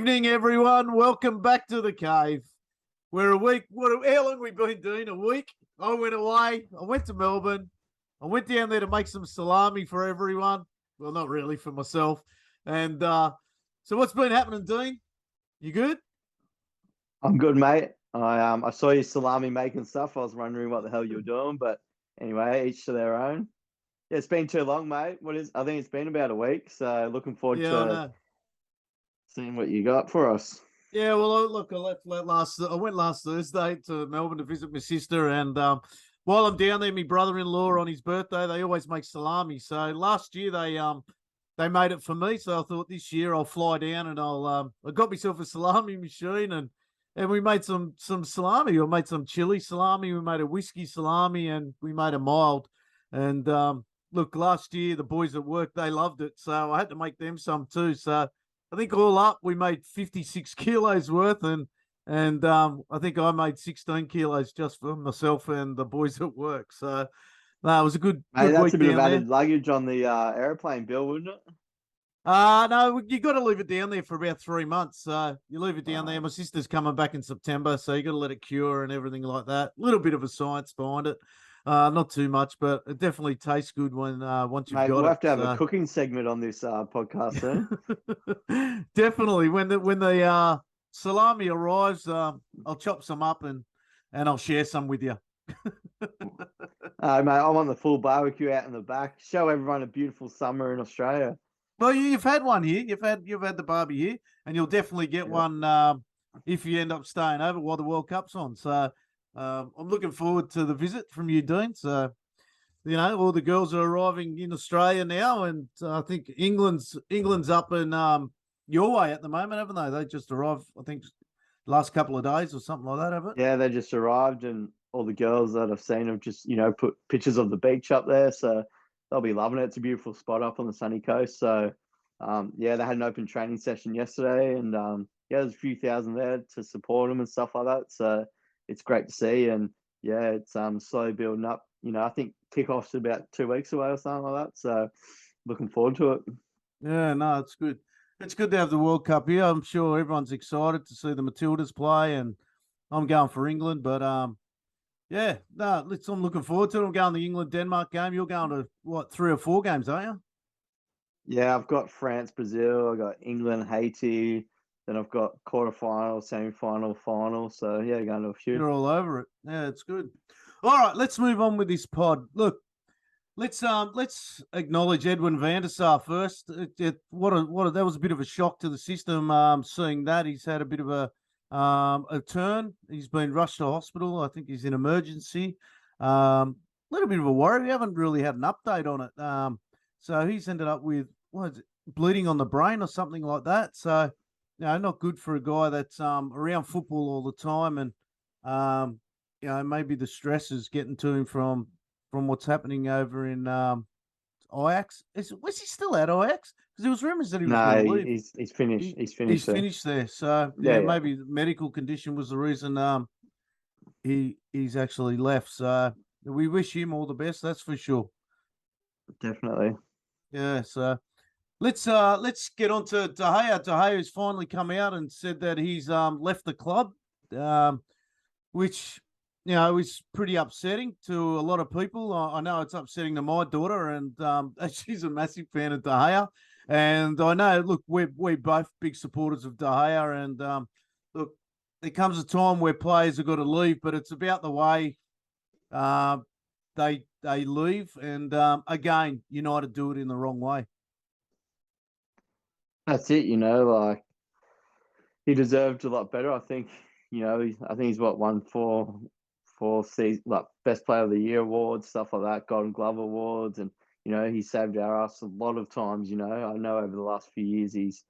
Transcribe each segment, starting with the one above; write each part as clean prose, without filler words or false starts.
Evening, everyone. Welcome back to the cave. We're a week. How long we been doing? A week. I went away. I went to Melbourne. I went down there to make some salami for everyone. Well, not really for myself. And so, what's been happening, Dean? You good? I'm good, mate. I saw you salami making stuff. I was wondering what the hell you were doing, but anyway, each to their own. Yeah, it's been too long, mate. I think it's been about a week, so looking forward Yeah, I to know. seeing what you got for us. Yeah, well, look, I went last Thursday to Melbourne to visit my sister, and while I'm down there, my brother-in-law on his birthday, they always make salami. So last year they made it for me, so I thought this year I'll fly down and I got myself a salami machine and we made some salami. I made some chili salami, we made a whiskey salami, and we made a mild. And look, last year the boys at work they loved it, so I had to make them some too. So I think all up we made 56 kilos worth, and I think I made 16 kilos just for myself and the boys at work. So no, it was a good Mate, that's week a bit of down there. added luggage on the airplane bill, wouldn't it? No, you got to leave it down there for about 3 months. You leave it down there. My sister's coming back in September, so you got to let it cure and everything like that. A little bit of a science behind it, not too much, but it definitely tastes good when once you've Mate, got we'll it. have to have a cooking segment on this podcast soon. Definitely, when the salami arrives, I'll chop some up and I'll share some with you. Mate, I want the full barbecue out in the back. Show everyone a beautiful summer in Australia. Well, you've had one here. You've had the barbie here, and you'll definitely get Yeah. one if you end up staying over while the World Cup's on. So I'm looking forward to the visit from you, Dean. So all the girls are arriving in Australia now, and I think England's up in your way at the moment, haven't they? They just arrived, I think, last couple of days or something like that, haven't it? Yeah, they just arrived, and all the girls that I've seen have just, put pictures of the beach up there. So they'll be loving it. It's a beautiful spot up on the sunny coast. So, yeah, they had an open training session yesterday, and yeah, there's a few thousand there to support them and stuff like that. So it's great to see, and yeah, it's slowly building up. I think kickoff's about 2 weeks away or something like that. So looking forward to it. Yeah, no, it's good. It's good to have the World Cup here. I'm sure everyone's excited to see the Matildas play, and I'm going for England. But yeah, no, I'm looking forward to it. I'm going to the England-Denmark game. You're going to what, 3 or 4 games, aren't you? Yeah, I've got France, Brazil. I've got England, Haiti. Then I've got quarterfinal, semi-final, final. So yeah, going to a few. You're all over it. Yeah, it's good. All right, let's move on with this pod. Look, let's acknowledge Edwin van der Sar first. That was a bit of a shock to the system. Seeing that he's had a bit of a turn. He's been rushed to hospital. I think he's in emergency. Little bit of a worry. We haven't really had an update on it. So he's ended up with bleeding on the brain or something like that. So not good for a guy that's around football all the time, and maybe the stress is getting to him from what's happening over in Ajax. Was he still at Ajax? Because there was rumours that he was going to No, leave. he's finished. He's finished He's there. finished there. So Yeah. maybe the medical condition was the reason he's actually left. So we wish him all the best. That's for sure. Definitely. Yeah. So let's get on to De Gea. De Gea has finally come out and said that he's left the club, which is pretty upsetting to a lot of people. I know it's upsetting to my daughter, and she's a massive fan of De Gea. And I know, look, we're both big supporters of De Gea, and look, there comes a time where players have got to leave, but it's about the way they leave. And again, United do it in the wrong way. That's it. Like he deserved a lot better. I think. I think he's won four season, like best player of the year awards, stuff like that, Golden Glove awards, and he saved our ass a lot of times. I know over the last few years he's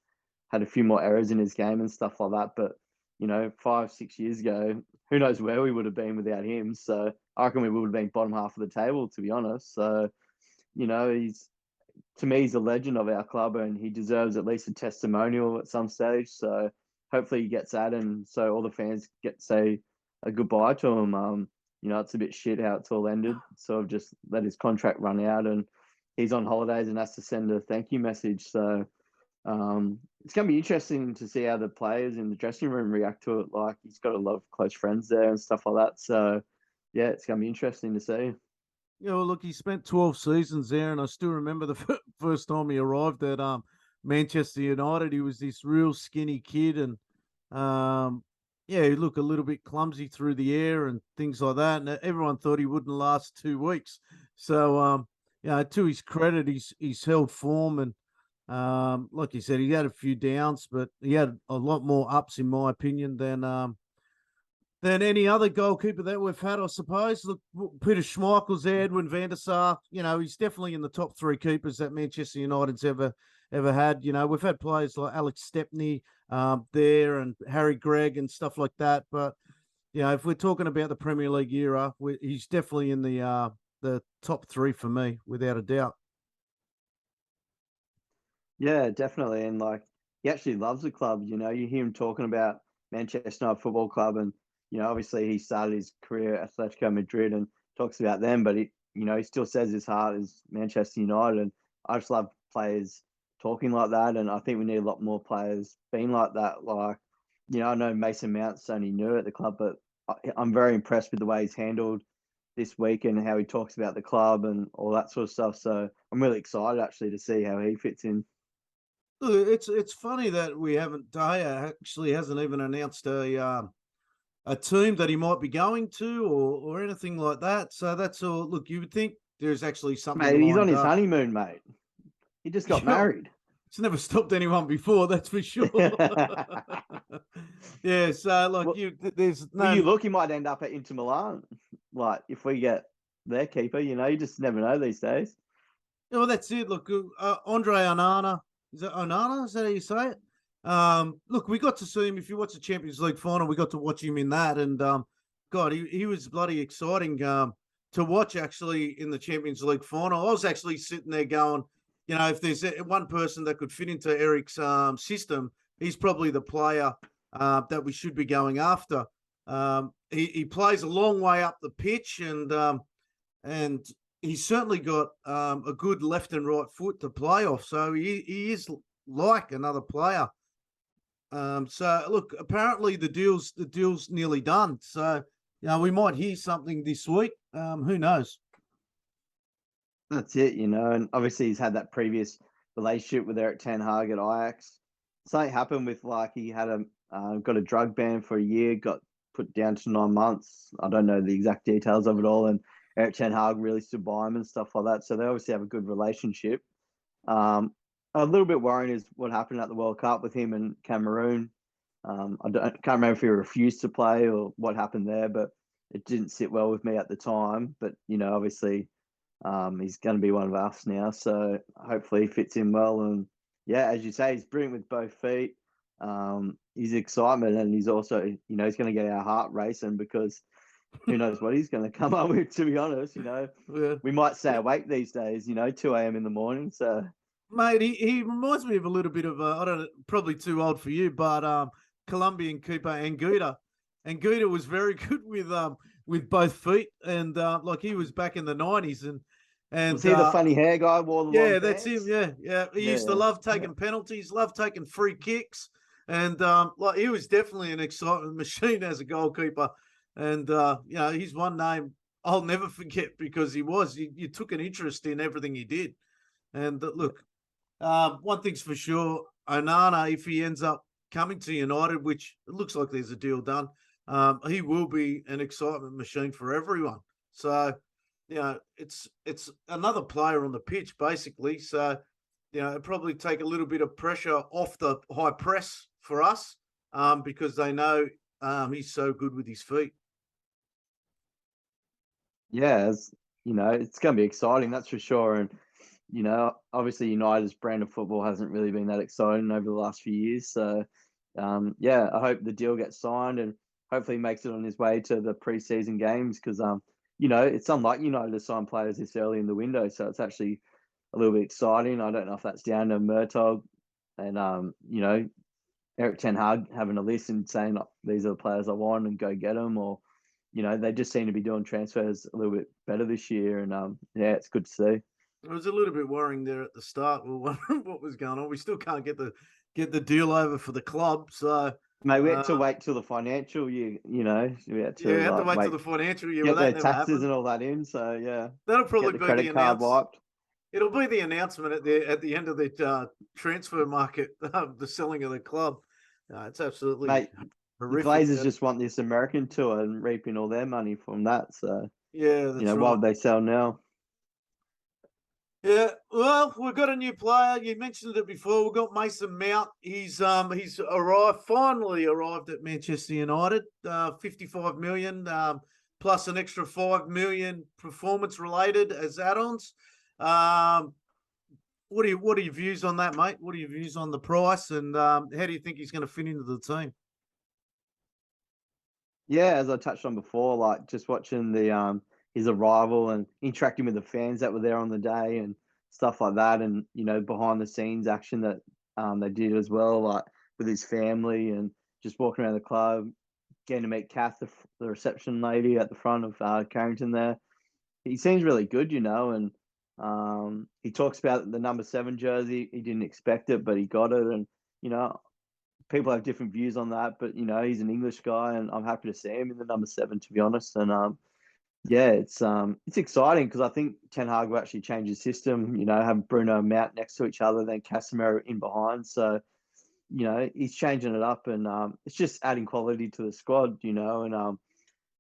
had a few more errors in his game and stuff like that, but 5-6 years ago, who knows where we would have been without him. So I reckon we would have been bottom half of the table, to be honest. So to me, he's a legend of our club, and he deserves at least a testimonial at some stage. So hopefully he gets that, and so all the fans get to say a goodbye to him. It's a bit shit how it's all ended. Sort of just let his contract run out, and he's on holidays and has to send a thank you message. So, it's going to be interesting to see how the players in the dressing room react to it. Like, he's got a lot of close friends there and stuff like that. So, yeah, it's going to be interesting to see. Yeah, well, look, he spent 12 seasons there, and I still remember the first time he arrived at Manchester United. He was this real skinny kid, and yeah, he looked a little bit clumsy through the air and things like that. And everyone thought he wouldn't last 2 weeks. So, to his credit, he's held form, and like you said, he had a few downs, but he had a lot more ups, in my opinion, than any other goalkeeper that we've had, I suppose. Look, Peter Schmeichel's there, Edwin van der Sar. He's definitely in the top three keepers that Manchester United's ever had. We've had players like Alex Stepney there and Harry Gregg and stuff like that. But if we're talking about the Premier League era, he's definitely in the top three for me, without a doubt. Yeah, definitely. And like, he actually loves the club. You hear him talking about Manchester United Football Club, and obviously he started his career at Atletico Madrid and talks about them, but he still says his heart is Manchester United. And I just love players talking like that, and I think we need a lot more players being like that. Like, I know Mason Mount's only new at the club, but I'm very impressed with the way he's handled this week and how he talks about the club and all that sort of stuff. So I'm really excited actually to see how he fits in. It's funny that we haven't. Daya actually hasn't even announced a team that he might be going to, or anything like that. So that's all. Look, you would think there's actually something Mate, he's on lined his up. honeymoon, mate. He just got married. It's never stopped anyone before, that's for sure. Yeah, so like well, there's well, no. you look, he might end up at Inter Milan. Like, if we get their keeper, you just never know these days. Well, that's it. Look, Andre Onana. Is that Onana? Is that how you say it? Look, we got to see him. If you watch the Champions League final, we got to watch him in that, and God, he was bloody exciting to watch actually in the Champions League final. I was actually sitting there going, if there's one person that could fit into Eric's system, he's probably the player that we should be going after. He plays a long way up the pitch, and he's certainly got a good left and right foot to play off. So he is like another player. So look, apparently the deal's nearly done. So we might hear something this week. Who knows? That's it, and obviously he's had that previous relationship with Eric Ten Hag at Ajax. Something happened with, like, he had got a drug ban for a year, got put down to 9 months. I don't know the exact details of it all, and Eric Ten Hag really stood by him and stuff like that. So they obviously have a good relationship. A little bit worrying is what happened at the World Cup with him and Cameroon. Can't remember if he refused to play or what happened there, but it didn't sit well with me at the time. But obviously, he's going to be one of us now, so hopefully he fits in well. And yeah, as you say, he's brilliant with both feet. He's excitement, and he's also, he's going to get our heart racing, because who knows what he's going to come up with, to be honest. Yeah. We might stay awake these days, 2 a.m. in the morning. So, Mate, he reminds me of a little bit of I don't know, probably too old for you, but Colombian keeper Anguita. Anguita was very good with both feet, and like he was back in the 90s, and was he the funny hair guy, wore the long yeah, that's pants? him. Yeah. He used to love taking penalties, love taking free kicks, and like he was definitely an excitement machine as a goalkeeper. And he's one name I'll never forget, because you took an interest in everything he did. And look, one thing's for sure, Onana, if he ends up coming to United, which it looks like there's a deal done, he will be an excitement machine for everyone. So, it's another player on the pitch, basically. So, it'd probably take a little bit of pressure off the high press for us, because they know he's so good with his feet. Yeah, it's going to be exciting, that's for sure. And obviously United's brand of football hasn't really been that exciting over the last few years. So, yeah, I hope the deal gets signed, and hopefully he makes it on his way to the preseason games, because it's unlike United to sign players this early in the window. So it's actually a little bit exciting. I don't know if that's down to Murtog and Eric Ten Hag having a list and saying, these are the players I want and go get them, or they just seem to be doing transfers a little bit better this year. And yeah, it's good to see. It was a little bit worrying there at the start. We were wondering what was going on. We still can't get get the deal over for the club. So Mate, we had to wait till the financial year, we had to have to wait till wait, the financial year. Well, get their that never taxes happened. and all that in. So yeah, That'll get probably the be credit card wiped. It'll be the announcement at the end of the transfer market, the selling of the club. It's absolutely Mate, the horrific. Glazers just want this American tour and reaping all their money from that. So, Yeah, that's why right. would they sell now? Yeah, well, we've got a new player. You mentioned it before. We've got Mason Mount. He's finally arrived at Manchester United. 55 million, plus an extra 5 million performance related as add-ons. What are your views on that, mate? What are your views on the price, and how do you think he's going to fit into the team? Yeah, as I touched on before, like just watching the his arrival and interacting with the fans that were there on the day and stuff like that, and behind the scenes action that they did as well, like with his family and just walking around the club, getting to meet Kath, the reception lady at the front of Carrington there. He seems really good, and he talks about the number 7 jersey. He didn't expect it, but he got it, and people have different views on that. But he's an English guy, and I'm happy to see him in the number 7, to be honest. And yeah, it's exciting because I think Ten Hag will actually change his system. Have Bruno and Mount next to each other, then Casemiro in behind. So he's changing it up, and it's just adding quality to the squad. And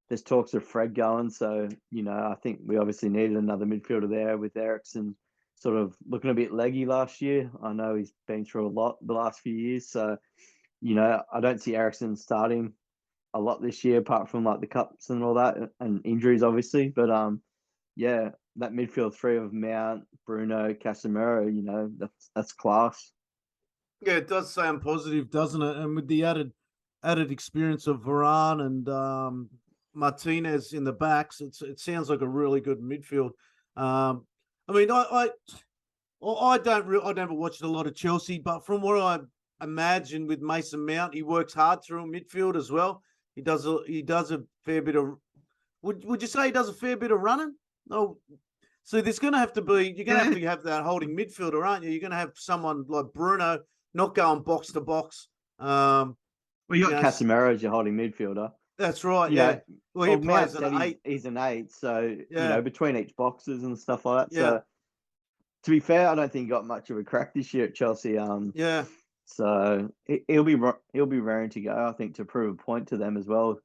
there's talks of Fred going, so I think we obviously needed another midfielder there with Eriksen sort of looking a bit leggy last year. I know he's been through a lot the last few years, so I don't see Eriksen starting a lot this year, apart from like the cups and all that, and injuries obviously. But yeah, that midfield 3 of Mount, Bruno, Casemiro, that's class. Yeah, it does sound positive, doesn't it? And with the added experience of Varane and Martinez in the backs, it sounds like a really good midfield. I mean, I never watched a lot of Chelsea, but from what I imagine with Mason Mount, he works hard through midfield as well. He does a fair bit of. Would you say he does a fair bit of running? No. So there's going to have to be. You're going to have that holding midfielder, aren't you? You're going to have someone like Bruno not going box to box. Well, you got Casemiro as your holding midfielder. That's right. Yeah. Well, he plays an 8. He's an 8, so between each boxes and stuff like that. Yeah. So to be fair, I don't think he got much of a crack this year at Chelsea. Yeah. So he'll be raring to go, I think, to prove a point to them as well.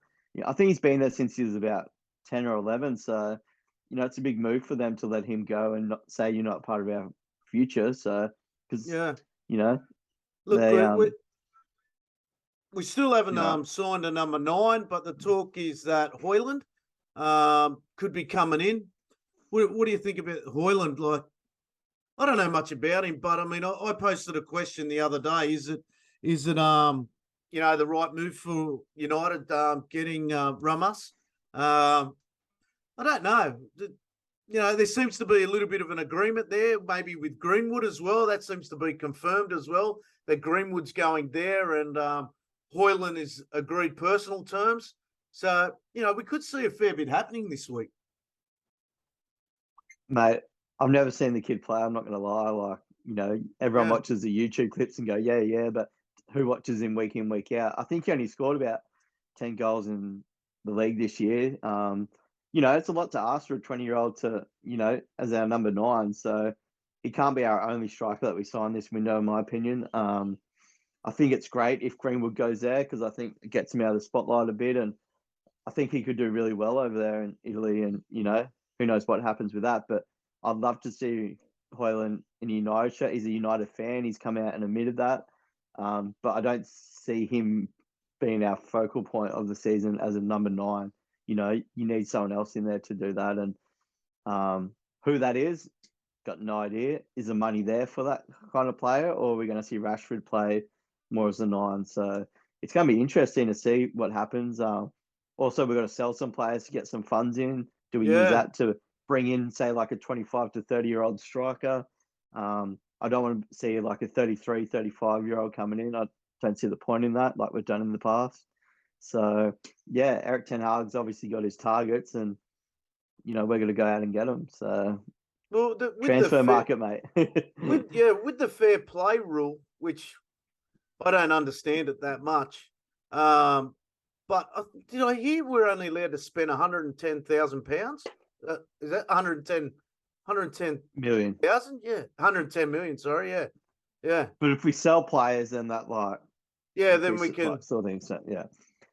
I think he's been there since he was about 10 or 11. So it's a big move for them to let him go and not say you're not part of our future. So because look, we still haven't signed a number 9, but the talk is that Højlund could be coming in. What do you think about Højlund? Like, I don't know much about him, but I mean, I posted a question the other day. Is it the right move for United getting Ramos? I don't know. There seems to be a little bit of an agreement there, maybe with Greenwood as well. That seems to be confirmed as well, that Greenwood's going there, and Højlund is agreed personal terms. So, we could see a fair bit happening this week. Mate, I've never seen the kid play. I'm not going to lie. Like, everyone watches the YouTube clips and go, yeah, but who watches him week in, week out? I think he only scored about 10 goals in the league this year. It's a lot to ask for a 20-year-old to, as our number 9. So he can't be our only striker that we sign this window, in my opinion. I think it's great if Greenwood goes there because I think it gets him out of the spotlight a bit. And I think he could do really well over there in Italy. And, who knows what happens with that. But I'd love to see Højlund in a United shirt. He's a United fan. He's come out and admitted that. But I don't see him being our focal point of the season as a number 9. You need someone else in there to do that. And who that is, got no idea. Is the money there for that kind of player, or are we going to see Rashford play more as a 9? So it's going to be interesting to see what happens. Also, we've got to sell some players to get some funds in. Do we use that to bring in, say, like a 25 to 30-year-old striker? I don't want to see like a 33, 35-year-old coming in. I don't see the point in that, like we've done in the past. So, yeah, Erik ten Hag's obviously got his targets, and, we're going to go out and get them. So, transfer market, mate. with the fair play rule, which I don't understand it that much. But did I hear we're only allowed to spend £110,000? Is that 110,000? million. Yeah, 110 million. Sorry, yeah. But if we sell players, then that Then we can. sort of thing. So, yeah.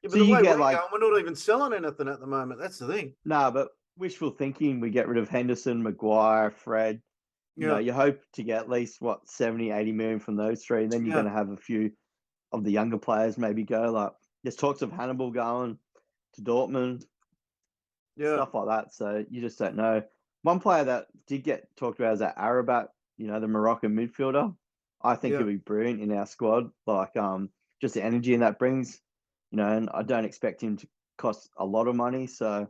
Yeah, but So the you way get we're going, we're not even selling anything at the moment. That's the thing. but wishful thinking. We get rid of Henderson, Maguire, Fred. You hope to get at least 70, 80 million from those three. And then you're going to have a few of the younger players maybe go. Like there's talks of Hannibal going to Dortmund, stuff like that. So you just don't know. One player that did get talked about is that Arabat, the Moroccan midfielder. I think he'll be brilliant in our squad. Like just the energy and that brings, and I don't expect him to cost a lot of money. So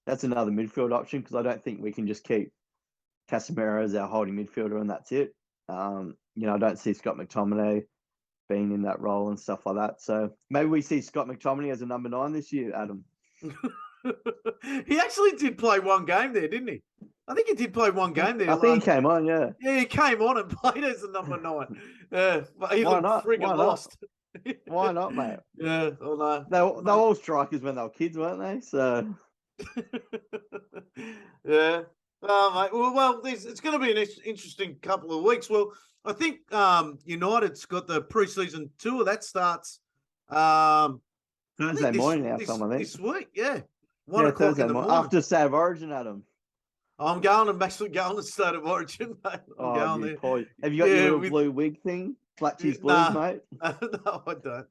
that's another midfield option because I don't think we can just keep Casemiro as our holding midfielder and that's it. I don't see Scott McTominay being in that role and stuff like that. So maybe we see Scott McTominay as a number 9 this year, Adam. He actually did play one game there, didn't he? I think he did play one game there. I think he came on, yeah. Yeah, he came on and played as a number 9. Yeah, but he looked friggin' lost. Why not, mate? Yeah, no. They were all strikers when they were kids, weren't they? So yeah. Mate. Well, it's going to be an interesting couple of weeks. Well, I think United's got the pre-season tour that starts Thursday morning now. I think this week. Yeah, 1 o'clock Thursday in the morning after State of Origin, Adam. I'm actually going to State of Origin, mate. I'm going there. Boy. Have you got your little blue wig thing? Flat Cheese Blues, mate? No, I don't.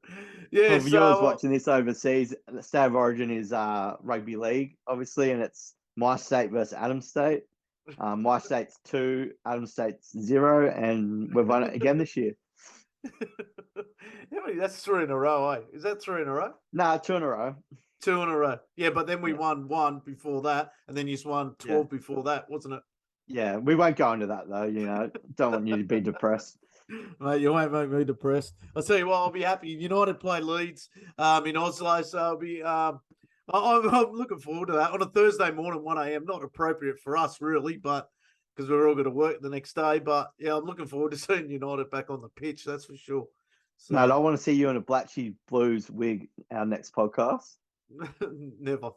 Yeah, well, yours watching this overseas, the State of Origin is rugby league, obviously, and it's my state versus Adam's state. My state's 2, Adam's state's 0, and we've won it again this year. That's 3 in a row, eh? Is that 3 in a row? No, 2 in a row. 2 in a row. Yeah, but then we won 1 before that, and then you won 12 before that, wasn't it? Yeah, we won't go into that though. Don't want you to be depressed. Mate, you won't make me depressed. I'll tell you what, I'll be happy. United play Leeds in Oslo, so I'll be. I'm looking forward to that on a Thursday morning, 1 a.m. Not appropriate for us, really, but because we're all going to work the next day. But yeah, I'm looking forward to seeing United back on the pitch. That's for sure. So, no, I want to see you in a Black Cheese Blues wig. Our next podcast. Never.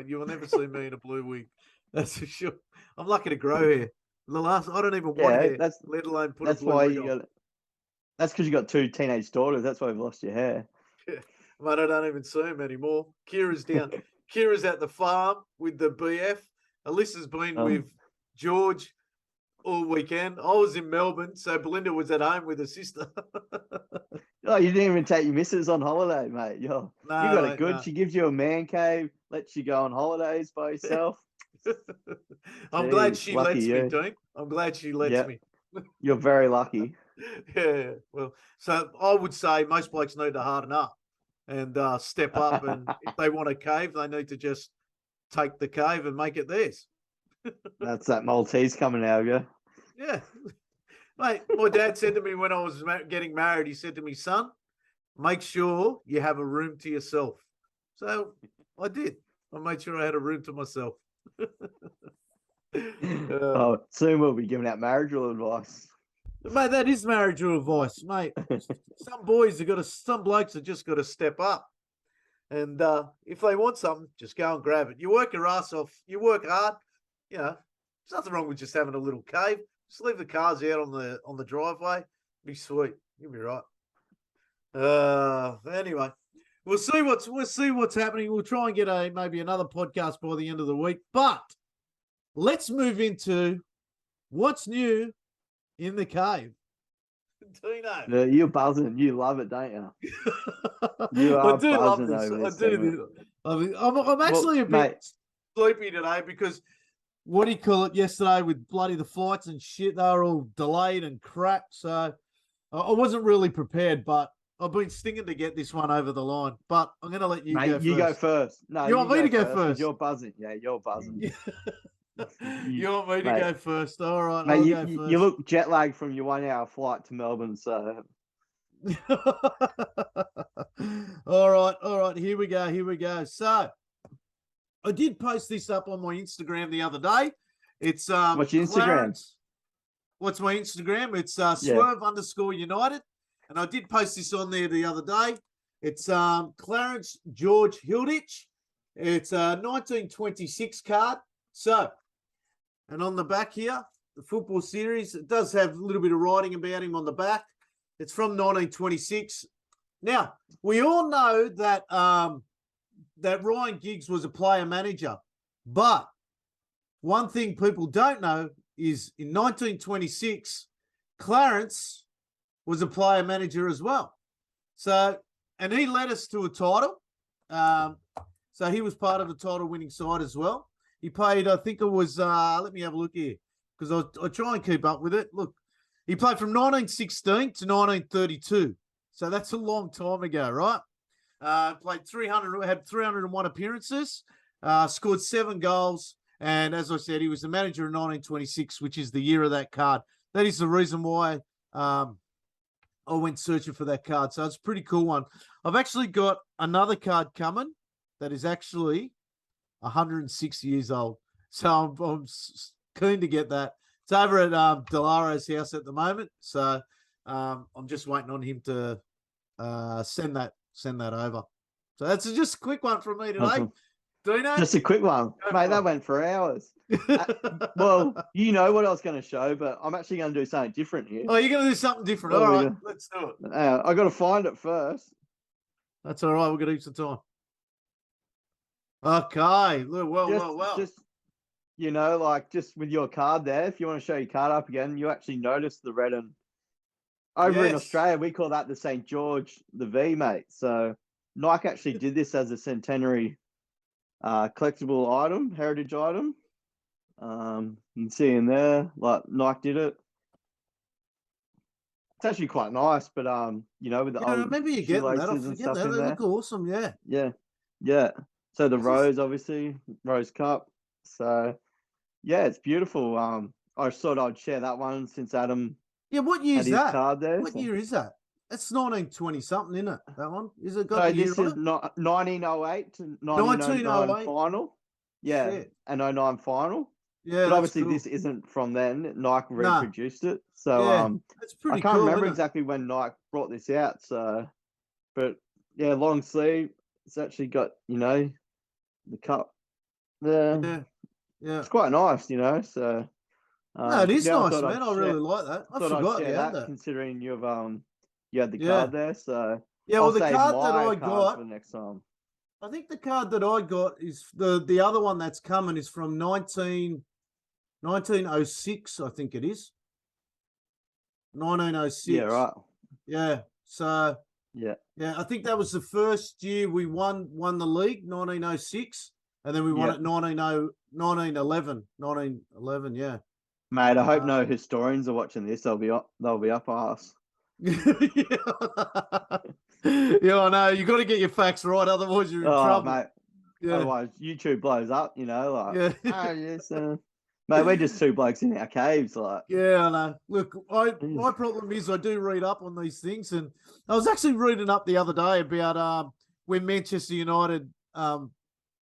You will never see me in a blue wig. That's for sure. I'm lucky to grow hair. I don't even want hair, let alone put a blue wig on. That's because you got 2 teenage daughters. That's why you've lost your hair. Yeah. Mate, I don't even see him anymore. Kira's down. Kira's at the farm with the BF. Alyssa's been with George all weekend. I was in Melbourne, so Belinda was at home with her sister. Oh, you didn't even take your missus on holiday, mate. You got it good. No. She gives you a man cave, lets you go on holidays by yourself. I'm glad she lets me, Dean. I'm glad she lets me. You're very lucky. Yeah. Well, so I would say most blokes need to harden up and step up. And if they want a cave, they need to just take the cave and make it theirs. That's that Maltese coming out of you. Yeah. Mate, my dad said to me when I was getting married, he said to me, son, make sure you have a room to yourself. So I did. I made sure I had a room to myself. Soon we'll be giving out marital advice. Mate, that is marital advice, mate. Some blokes have just got to step up. And if they want something, just go and grab it. You work your ass off. You work hard. There's nothing wrong with just having a little cave. Just leave the cars out on the driveway. Be sweet. You'll be right. Anyway, we'll see what's happening. We'll try and get maybe another podcast by the end of the week. But let's move into what's new in the cave. Tino. You're buzzing. You love it, don't you? You are buzzing over this. I'm actually a bit sleepy today because what do you call it? Yesterday with bloody the flights and shit, they were all delayed and crap. So I wasn't really prepared, but I've been stinging to get this one over the line. But I'm going to let you go first. You go first. No, you want me to go first? You're buzzing. Yeah, you're buzzing. You want me to go first? All right, mate, I'll go first. You look jet lagged from your 1 hour flight to Melbourne, so. All right. Here we go. So I did post this up on my Instagram the other day. It's what's your Instagram? What's my Instagram? It's Swerve _United. and I did post this on there the other day. It's Clarence George Hilditch. It's a 1926 card. So, and on the back here, the football series, it does have a little bit of writing about him on the back. It's from 1926. Now, we all know that that Ryan Giggs was a player manager, but one thing people don't know is in 1926, Clarence was a player manager as well. So, and he led us to a title. So he was part of the title winning side as well. He played, I think it was, let me have a look here, because I try and keep up with it. Look, he played from 1916 to 1932. So that's a long time ago, right? Played 300, had 301 appearances, scored 7 goals. And as I said, he was the manager in 1926, which is the year of that card. That is the reason why I went searching for that card. So it's a pretty cool one. I've actually got another card coming that is actually 106 years old. So I'm keen to get that. It's over at Delaro's house at the moment. So I'm just waiting on him to send that over. So that's just a quick one from me today. Awesome. Dino? Just a quick one. Mate, that went for hours. Well, you know what I was going to show, but I'm actually going to do something different here. Oh, you're going to do something different. All right, let's do it. I got to find it first. That's all right. We're going to use the time. Okay. Well. Just, you know, like just with your card there, if you want to show your card up again, you actually notice the red and over in Australia, we call that the St. George, the V, mate. So Nike actually did this as a centenary collectible item, heritage item. You can see in there, like Nike did it. It's actually quite nice, but you know, with the old remember you getting that. I and forget stuff that. in They there. look awesome. Yeah. So the rose, obviously, rose cup. So yeah, it's beautiful. I just thought I'd share that one since Adam. Yeah, what year is that? Card there, what year is that? That's 1920 something, isn't it? That one is it? Got no, the year this is on it? 1908 to 1909 final. Yeah, Shit. and 09 final. Yeah, but obviously cool. this isn't from then. Nike reintroduced it, so that's pretty. I can't cool, remember exactly when Nike brought this out. So, but yeah, long sleeve. It's actually got the cup. Yeah. It's quite nice, So. No, it is nice, man. I really share, like that. I thought forgot I'd share that. Considering you had the card there, so yeah. Well, I'll the save card my that I card got for next time. I think the card that I got is the other one that's coming is from 1906. I think it is 1906. Yeah, right. Yeah. So yeah. I think that was the first year we won the league, 1906, and then we won it 1911. Yeah. Mate, I hope no historians are watching this. They'll be up arse. Yeah, I know. You got to get your facts right, otherwise you're in trouble. Mate. Yeah. Otherwise, YouTube blows up. Like yes, mate, we're just two blokes in our caves, like. Yeah, I know. Look, my problem is I do read up on these things, and I was actually reading up the other day about when Manchester United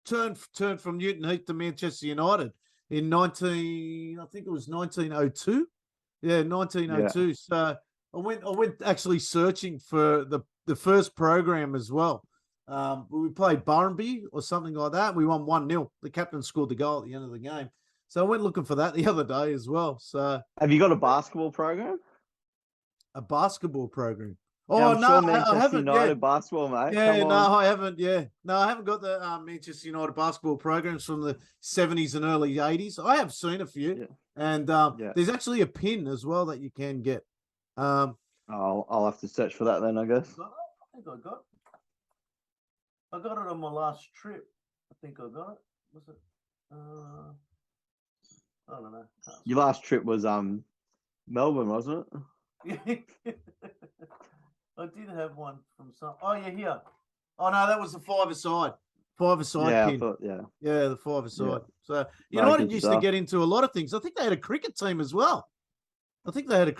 turned from Newton Heath to Manchester United in 1902. Yeah, 1902. Yeah. So I went actually searching for the first program as well. We played Burnaby or something like that. We won 1-0. The captain scored the goal at the end of the game. So I went looking for that the other day as well. So have you got a basketball program? A basketball program? Oh, no, I haven't. United basketball, mate. Yeah, no, I haven't. Yeah, no, I haven't got the Manchester United basketball programs from the 70s and early 80s. I have seen a few, and there's actually a pin as well that you can get. I'll have to search for that then, I guess. I think I got it on my last trip. I think I got it. Was it? I don't know. Your last trip was Melbourne, wasn't it? I did have one from some. Oh yeah, here. Oh no, that was the five-a-side pin. Yeah, the five-a-side. Yeah. So United used to get into a lot of things. I think they had a cricket team as well. United.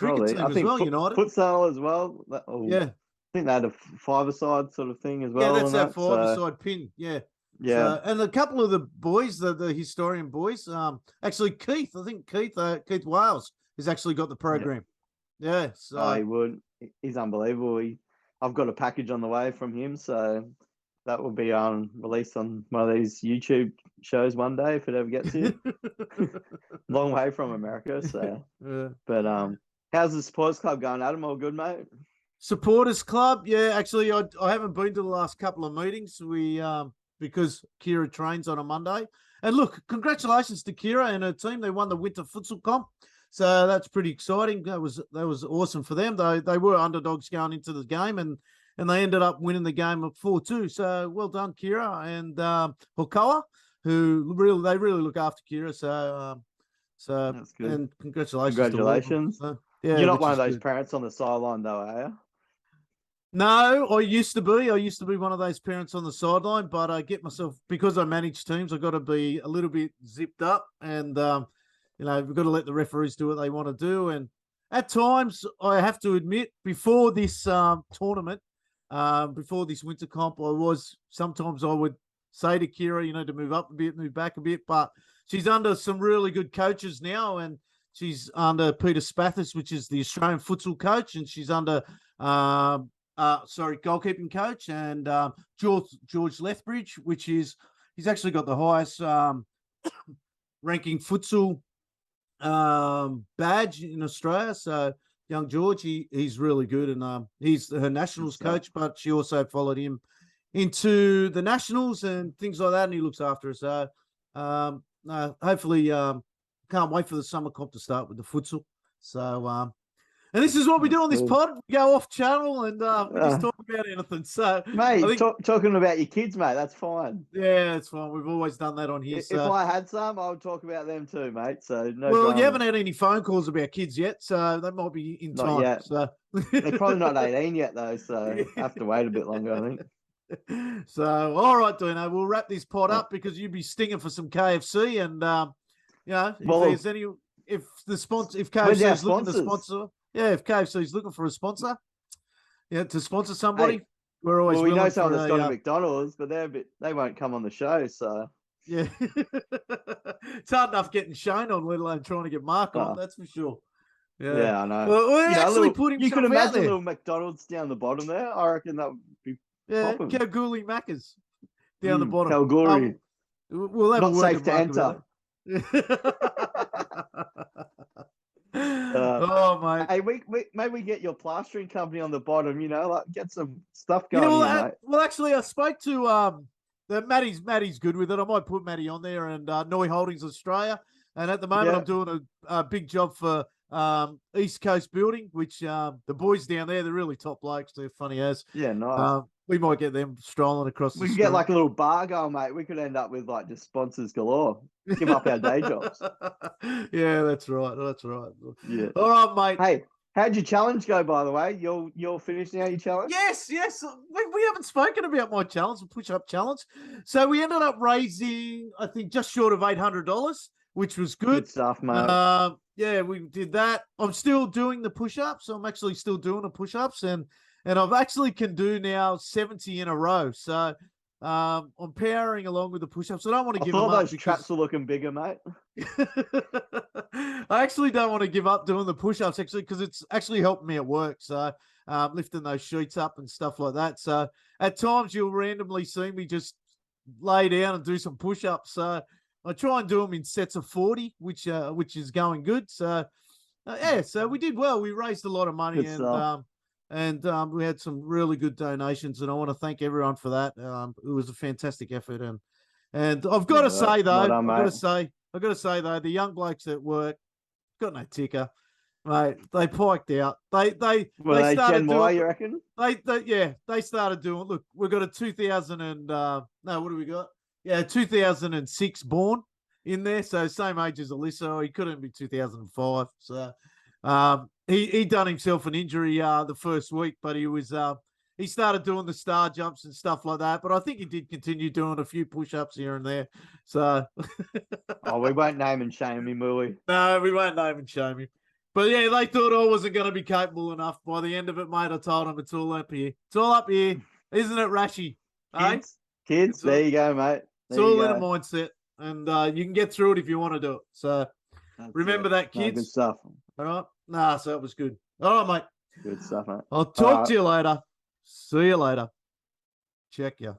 Futsal as well. Yeah. I think they had a five-a-side sort of thing as well. Yeah, that's that five-a-side pin. Yeah. Yeah. So, and a couple of the boys, the historian boys, actually Keith Wales has actually got the program. Yeah. So he would. he's unbelievable. I've got a package on the way from him, so that will be released on one of these YouTube shows one day if it ever gets here. Long way from America, so. Yeah. But how's the sports club going, Adam? All good, mate? Supporters club, yeah. Actually, I haven't been to the last couple of meetings. We because Kira trains on a Monday. And look, congratulations to Kira and her team. They won the winter futsal comp, so that's pretty exciting. That was awesome for them. They were underdogs going into the game, and they ended up winning the game at 4-2. So well done, Kira and Hokoa, who they really look after Kira. So That's good. And congratulations. Congratulations. To yeah, you're not one of those good. parents on the sideline, though, are you? No, I used to be. I used to be one of those parents on the sideline, but I get myself, because I manage teams, I've got to be a little bit zipped up, and we've got to let the referees do what they want to do. And at times, I have to admit, before this tournament, before this winter comp, sometimes I would say to Kira, to move up a bit, move back a bit, but she's under some really good coaches now, and she's under Peter Spathis, which is the Australian futsal coach, and she's under goalkeeping coach, and George Lethbridge, he's actually got the highest ranking futsal badge in Australia. So young George, he's really good, and he's her nationals coach, but she also followed him into the nationals and things like that, and he looks after her. So hopefully, can't wait for the summer comp to start with the futsal. So and this is what we do on this pod. We go off channel and we just talk about anything. So, mate, talking about your kids, mate, that's fine. Yeah, it's fine. We've always done that on here. If I had some, I would talk about them too, mate. So no. Well, drama. You haven't had any phone calls about kids yet, so they might be in not time. Yet. So they're probably not 18 yet, though. So I have to wait a bit longer, I think. So, all right, Dino, we'll wrap this pod up because you'd be stinging for some KFC, and if KFC's looking to sponsor. Yeah, if KFC's looking for a sponsor, to sponsor somebody, we're always. Well, we know someone that's gone to McDonald's, but they won't come on the show. So yeah, it's hard enough getting Shane on, let alone trying to get Mark on. That's for sure. Yeah, I know. Well, you could imagine a little McDonald's down the bottom there. I reckon that would be. Yeah, Kalgoorlie Macca's down the bottom. Kalgoorlie. We'll have not safe to enter. Mate. Hey, maybe we get your plastering company on the bottom. Get some stuff going. Mate. Well, actually, I spoke to Matty's good with it. I might put Matty on there, and Noi Holdings Australia. And at the moment, I'm doing a big job for East Coast Building, which the boys down there, they're really top blokes. They're funny as. Yeah, nice. We might get them strolling across the We could street. get like a little bar going, mate. We could end up with just sponsors galore. Give up our day jobs. Yeah, that's right. Yeah. All right, mate. Hey, how'd your challenge go, by the way? You're finished now, your challenge? Yes. We haven't spoken about my challenge, the push-up challenge. So we ended up raising, I think, just short of $800, which was good. Good stuff, mate. Yeah, we did that. I'm still doing the push-ups. I'm actually still doing the push-ups, and I've actually can do now 70 in a row. So I'm powering along with the push-ups. I don't want to give up. I thought those traps were looking bigger, mate. I actually don't want to give up doing the push-ups, actually, because it's actually helping me at work. So lifting those sheets up and stuff like that. So at times you'll randomly see me just lay down and do some push-ups. So I try and do them in sets of 40, which is going good. So so we did well. We raised a lot of money, and we had some really good donations, and I want to thank everyone for that. It was a fantastic effort, and I've got to say though, I've got to say though, the young blokes at work got no ticker, mate. They piked out. They started Gen Y, you reckon? They started doing. Look, we've got a 2000 and what do we got? Yeah, 2006 born in there, so same age as Alyssa. He couldn't be 2005, so. He done himself an injury the first week, but he started doing the star jumps and stuff like that. But I think he did continue doing a few push-ups here and there. So we won't name and shame him, will we? No, we won't name and shame him. But yeah, they thought I wasn't going to be capable enough. By the end of it, mate, I told them it's all up here. It's all up here, isn't it, Rashi? Kids, there you go, mate. It's all in a mindset, and you can get through it if you want to do it. So remember that, kids. Good stuff. All right. So it was good. All right, mate. Good stuff, mate. I'll All talk right. to you later. See you later. Check ya.